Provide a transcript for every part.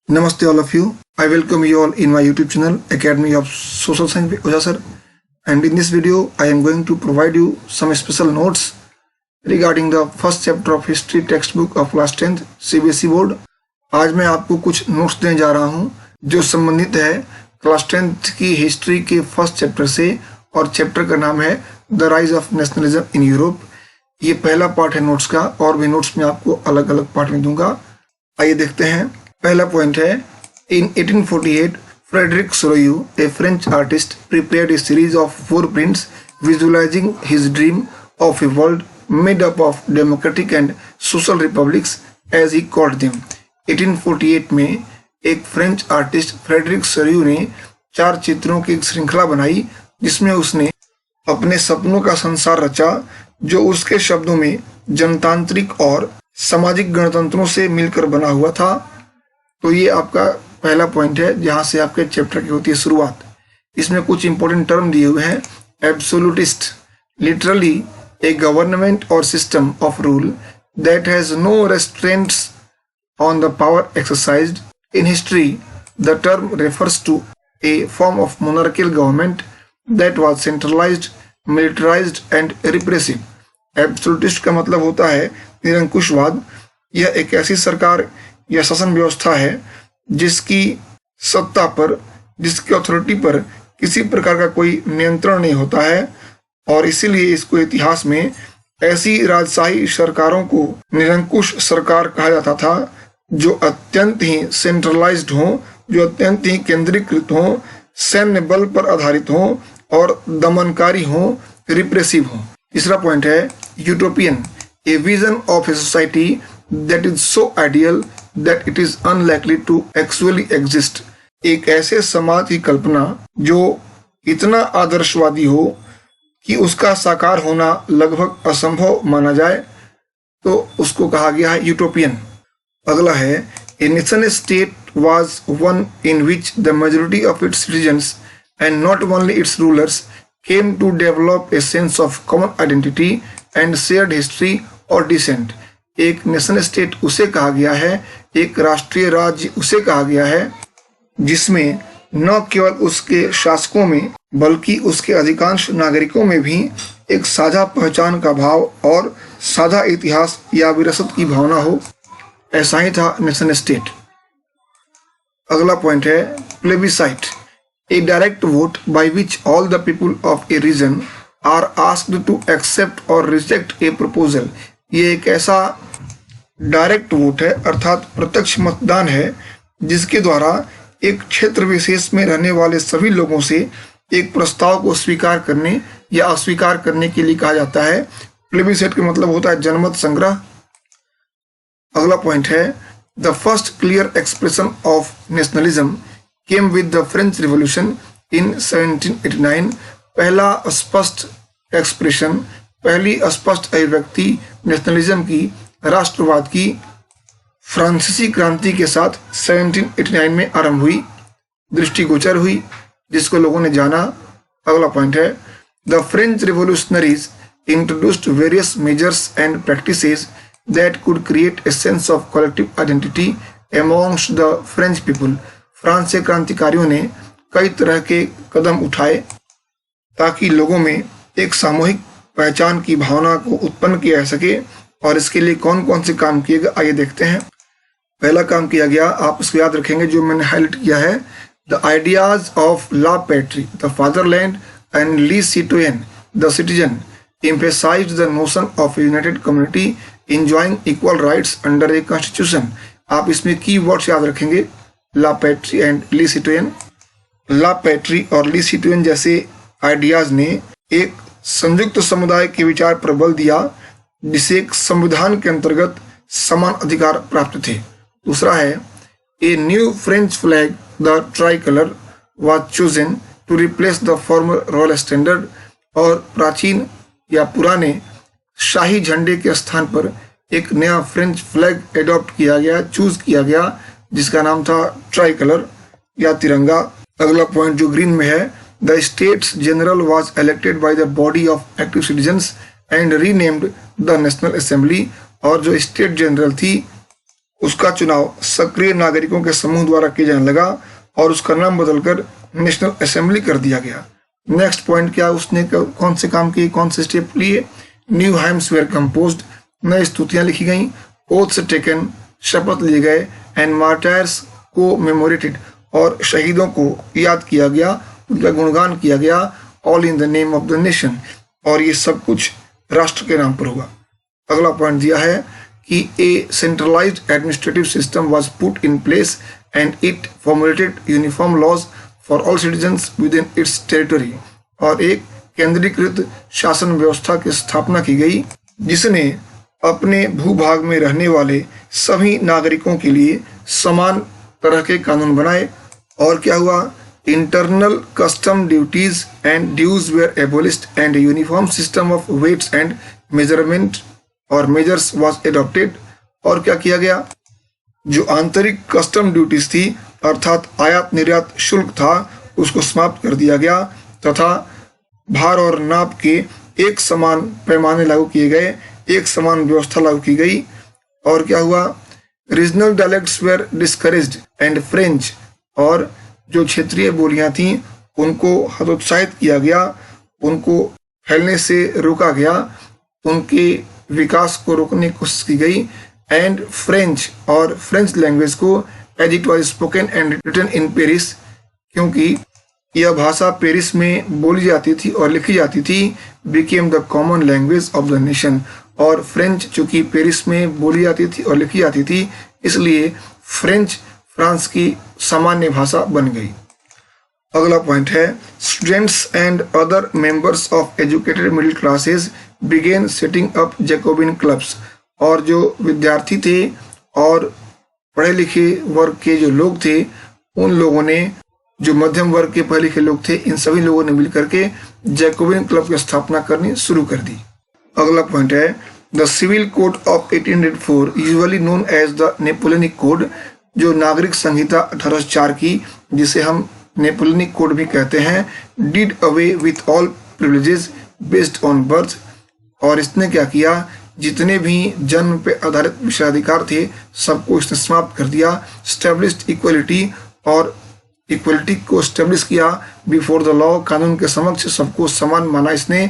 Namaste all of you. I welcome you all in my YouTube channel Academy of Social Science with Oja sir. And in this video I am going to provide you some special notes regarding the first chapter of history textbook of class 10th CBSE board. आज मैं आपको कुछ notes देने जा रहा हूं जो संबंधित है क्लास 10th की हिस्ट्री के फर्स्ट चैप्टर से, और चैप्टर का नाम है the rise of nationalism in Europe. ये पहला पार्ट है नोट्स का, और भी नोट्स में आपको अलग अलग पार्ट में दूंगा। आइए देखते हैं। पहला पॉइंट है, in 1848 Frederic Sorrieu, a French artist, prepared a series of 4 prints visualizing his dream of a world made up of democratic and social republics as he called them। 1848 में एक फ्रेंच आर्टिस्ट फ्रेडरिक सोरोयू ने 4 चित्रों की एक श्रृंखला बनाई जिसमें उसने अपने सपनों का संसार रचा, जो उसके शब्दों में जनतांत्रिक और सामाजिक गणतंत्रों से मिलकर बना हुआ था। तो ये आपका पहला पॉइंट है जहां से आपके चैप्टर की होती है शुरुआत। इसमें कुछ इंपॉर्टेंट टर्म दिए हुए हैं। Absolutist, literally a government or system of rule that has no restraints on the power exercised. In history the term refers to a form of monarchical government that was centralised, militarised and repressive. Absolutist का मतलब होता है निरंकुशवाद। यह एक ऐसी सरकार या शासन व्यवस्था है जिसकी सत्ता पर, जिसकी अथॉरिटी पर किसी प्रकार का कोई नियंत्रण नहीं होता है, और इसीलिए इसको इतिहास में ऐसी राजशाही सरकारों को निरंकुश सरकार कहा जाता था जो अत्यंत ही सेंट्रलाइज्ड हो, जो अत्यंत ही केंद्रीकृत हो, सैन्य बल पर आधारित हो और दमनकारी हो, रिप्रेसिव हो। तीसरा पॉइंट है, utopian, a vision of a society that is so ideal that it is unlikely to actually exist। एक ऐसे समाज की कल्पना जो इतना आदर्शवादी हो कि उसका साकार होना लगभग असंभव माना जाए, तो उसको कहा गया है यूटोपियन। अगला है, a nation state was one in which the majority of its citizens and not only its rulers came to develop a sense of common identity and shared history or descent। एक nation state उसे कहा गया है, एक राष्ट्रीय राज्य उसे कहा गया है जिसमें न केवल उसके शासकों में बल्कि उसके अधिकांश नागरिकों में भी एक साझा पहचान का भाव और साझा इतिहास या विरासत की भावना हो। ऐसा ही था नेशन स्टेट। अगला पॉइंट है, plebiscite, a direct vote by which all the people of a region are asked to accept or reject a proposal. ये एक ऐसा डायरेक्ट वोट है, अर्थात प्रत्यक्ष मतदान है, जिसके द्वारा एक क्षेत्र विशेष में रहने वाले सभी लोगों से एक प्रस्ताव को स्वीकार करने या अस्वीकार करने के लिए कहा जाता है। प्लेबिसाइट का मतलब होता है जनमत संग्रह। अगला पॉइंट है, the first clear expression of nationalism came with the French revolution in 1789। पहला स्पष्ट एक्सप्रेशन, पहली स्पष्ट अभिव्यक्ति नेशनलिज्म की, राष्ट्रवाद की, फ्रांसीसी क्रांति के साथ 1789 में आरंभ हुई, दृष्टिगोचर हुई, जिसको लोगों ने जाना। अगला पॉइंट है, the French revolutionaries introduced various measures and practices that could create a sense of collective identity amongst the French people. France के क्रांतिकारियों ने कई तरह के कदम उठाए ताकि लोगों में एक सामूहिक पहचान की भावना को उत्पन्न किया जा सके, और इसके लिए कौन कौन से काम किए गए आइए देखते हैं। पहला काम किया गया, आप इसको याद रखेंगे जो मैंने हाईलाइट किया है, the ideas of la patrie, the fatherland and le citoyen the citizen emphasised the notion of united community enjoying equal rights under a constitution. आप इसमें की वर्ड्स याद रखेंगे, ला पैट्री एंड ली सिटोयन। ला पैट्री और ली सिटोयन जैसे आइडियाज ने एक संयुक्त समुदाय के विचार पर बल दिया जिसे एक संविधान के अंतर्गत समान अधिकार प्राप्त थे। दूसरा है, a new French flag the tricolour was chosen to replace the former royal standard. और प्राचीन या पुराने शाही झंडे के स्थान पर एक नया फ्रेंच फ्लैग एडॉप्ट किया गया, चूज किया गया, जिसका नाम था ट्राई कलर या तिरंगा। अगला पॉइंट जो ग्रीन में है, the states general was elected by the body of active citizens and renamed the national assembly. और जो स्टेट जनरल थी उसका चुनाव सक्रिय नागरिकों के समूह द्वारा किया जाने लगा और उसका नाम बदलकर नेशनल असेंबली कर दिया गया। नेक्स्ट पॉइंट क्या, उसने कौन से काम किए, कौन से स्टेप लिए? न्यू हाइम्स वेयर कंपोज्ड, नई स्तुतियां लिखी गई, ओथ्स टेकन, शपथ लिए गए, एंड मार्टायर्स को मेमोरेटेड, और शहीदों को याद किया गया, उनका गुणगान किया गया, all in the name of the nation, और ये सब कुछ राष्ट्र के नाम पर हुआ। अगला पॉइंट दिया है कि a centralised administrative system was put in place and it formulated uniform laws for all citizens within its territory, और एक केंद्रीकृत शासन व्यवस्था की स्थापना की गई जिसने अपने भूभाग में रहने वाले सभी नागरिकों के लिए समान तरह के कानून बनाए। और क्या हुआ? Internal custom duties and dues were abolished and uniform system of weights and measurement or measures was adopted. और क्या किया गया? जो आंतरिक कस्टम ड्यूटीज थी अर्थात आयात निर्यात शुल्क था, उसको समाप्त कर दिया गया तथा भार और नाप के एक समान पैमाने लागू किए गए, एक समान व्यवस्था लागू की गई। और क्या हुआ? Regional dialects were discouraged and French, और जो क्षेत्रीय बोलियां थीं उनको हतोत्साहित किया गया, उनको फैलने से रोका गया, उनके विकास को रोकने की कोशिश की गई। एंड फ्रेंच, और फ्रेंच लैंग्वेज को as it was spoken and written in Paris, क्योंकि यह भाषा पेरिस में बोली जाती थी और लिखी जाती थी, became the common language of the nation. और फ्रेंच चूंकि पेरिस में बोली जाती थी और लिखी जाती थी, इसलिए फ्रेंच फ्रांस की सामान्य भाषा बन गई। अगला पॉइंट है students and other members of educated middle classes begin setting up Jacobin clubs, और जो विद्यार्थी थे और पढ़े लिखे वर्ग के जो लोग थे, उन लोगों ने, जो मध्यम वर्ग के पढ़े लिखे लोग थे, इन सभी लोगों ने मिलकर के जैकोबिन क्लब की स्थापना करनी शुरू कर दी। अगला पॉइंट है the civil code of 1804 usually known as the Napoleonic code, जो नागरिक संहिता 1804 की, जिसे हम नेपोलियनिक कोड भी कहते हैं, did away with all privileges based on birth, और इसने क्या किया? जितने भी जन्म पे आधारित विशेषाधिकार थे सबको इसने समाप्त कर दिया। स्टैब्लिश्ड इक्वलिटी, और इक्वलिटी को स्टैब्लिश किया बिफोर द लॉ, कानून के समक्ष सबको समान माना इसने।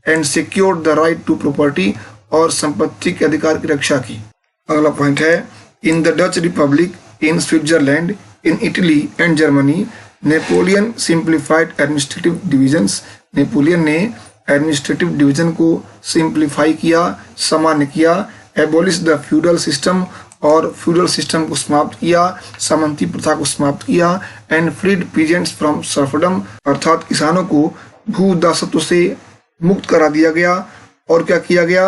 And secured the right to property, और संपत्ति के अधिकार की रक्षा की। अगला पॉइंट है in the Dutch republic, in Switzerland, in Italy and Germany Napoleon simplified administrative divisions, Napoleon ने एडमिनिस्ट्रेटिव डिवीजन को सिंप्लीफाई किया, सामान्य किया। एबोलिश द फ्यूडल सिस्टम, और फ्यूडल सिस्टम को समाप्त किया, सामंती प्रथा को समाप्त किया। And freed peasants from serfdom, अर्थात किसानों को भू दासत्व से मुक्त करा दिया गया। और क्या किया गया?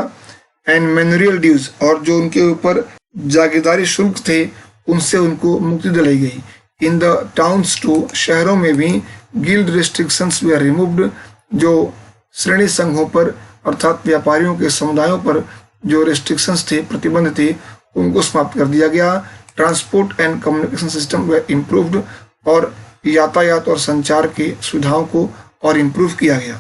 एंड मैन्यूरियल ड्यूज, और जो उनके ऊपर जागीरदारी शुल्क थे उनसे उनको मुक्ति दिलाई गई। इन द टाउन्स टू, शहरों में भी गिल्ड रिस्ट्रिक्शंस वे रिमूव्ड, जो श्रेणी संघों पर अर्थात व्यापारियों के समुदायों पर जो रेस्ट्रिक्शंस थे, प्रतिबंध थे, उनको समाप्त कर दिया गया। Transport and communication system way improved, और यातायात और संचार की सुविधाओं को और इम्प्रूव किया गया।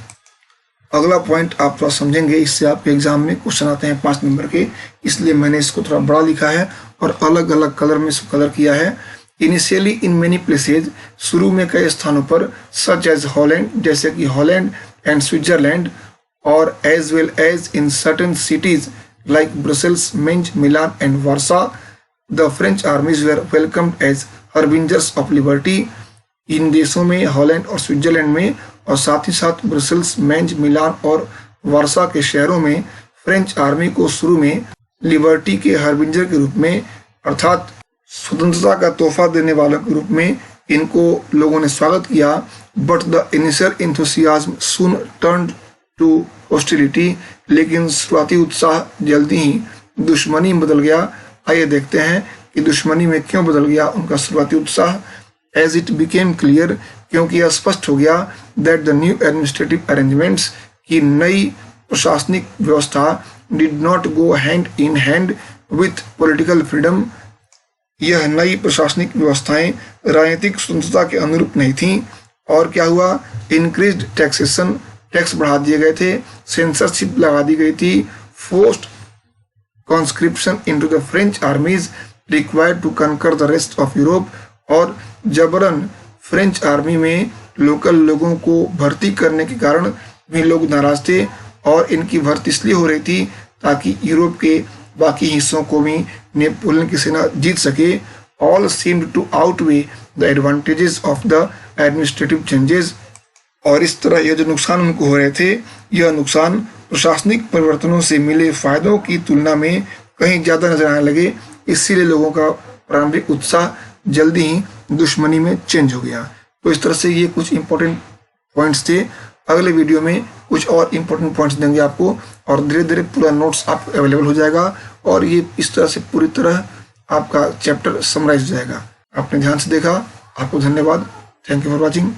अगला पॉइंट आप थोड़ा समझेंगे, इससे आपके एग्जाम में क्वेश्चन आते हैं 5 नंबर के, इसलिए मैंने इसको थोड़ा बड़ा लिखा है और अलग अलग कलर में इसको कलर किया है। इनिशियली इन मेनी प्लेसेज, शुरू में कई स्थानों पर, सच एज हॉलैंड, जैसे कि हॉलैंड एंड स्विट्जरलैंड, और as well as in certain cities like Brussels, Mainz, Milan and Warsaw, the French armies were welcomed as harbingers of liberty. इन देशों में, हॉलैंड और स्विट्जरलैंड में, और साथ ही साथ ब्रसेल्स, मेंज, मिलान और वार्सा के शहरों में फ्रेंच आर्मी को शुरू में लिबर्टी के हर्बिंजर के रूप में, अर्थात स्वतंत्रता का तोहफा देने वालों के रूप में इनको लोगों ने स्वागत किया। But the initial enthusiasm soon turned to hostility, लेकिन शुरुआती उत्साह जल्दी ही दुश्मनी में बदल गया। आइए देखते हैं कि दुश्मनी में क्यों बदल गया उनका शुरुआती उत्साह। एज इट बिकेम क्लियर, क्योंकि यह स्पष्ट हो गया, that the new administrative arrangements, की नई प्रशासनिक व्यवस्था did not go hand in hand with political freedom, यह नई प्रशासनिक व्यवस्थाएं राजनीतिक स्वतंत्रता के अनुरूप नहीं थीं। और क्या हुआ? इंक्रीज्ड टैक्सेशन, टैक्स बढ़ा दिए गए थे, सेंसरशिप लगा दी गई थी, forced conscription into the French armies, required to conquer the rest of Europe, और जबरन फ्रेंच आर्मी में लोकल लोगों को भर्ती करने के कारण भी लोग नाराज थे, और इनकी भर्ती इसलिए हो रही थी ताकि यूरोप के बाकी हिस्सों को भी नेपोलियन की सेना जीत सके। All seemed to outweigh the advantages of the administrative changes, और इस तरह यह जो नुकसान उनको हो रहे थे, यह नुकसान प्रशासनिक परिवर्तनों से मिले फायदों की तुलना में कहीं ज़्यादा नजर आने लगे। इसीलिए लोगों का प्रारंभिक उत्साह जल्दी ही दुश्मनी में चेंज हो गया। तो इस तरह से ये कुछ इंपॉर्टेंट पॉइंट्स थे। अगले वीडियो में कुछ और इंपॉर्टेंट पॉइंट्स देंगे आपको, और धीरे धीरे पूरा नोट्स आपको अवेलेबल हो जाएगा, और ये इस तरह से पूरी तरह आपका चैप्टर समराइज हो जाएगा। आपने ध्यान से देखा, आपको धन्यवाद। Thank you for watching.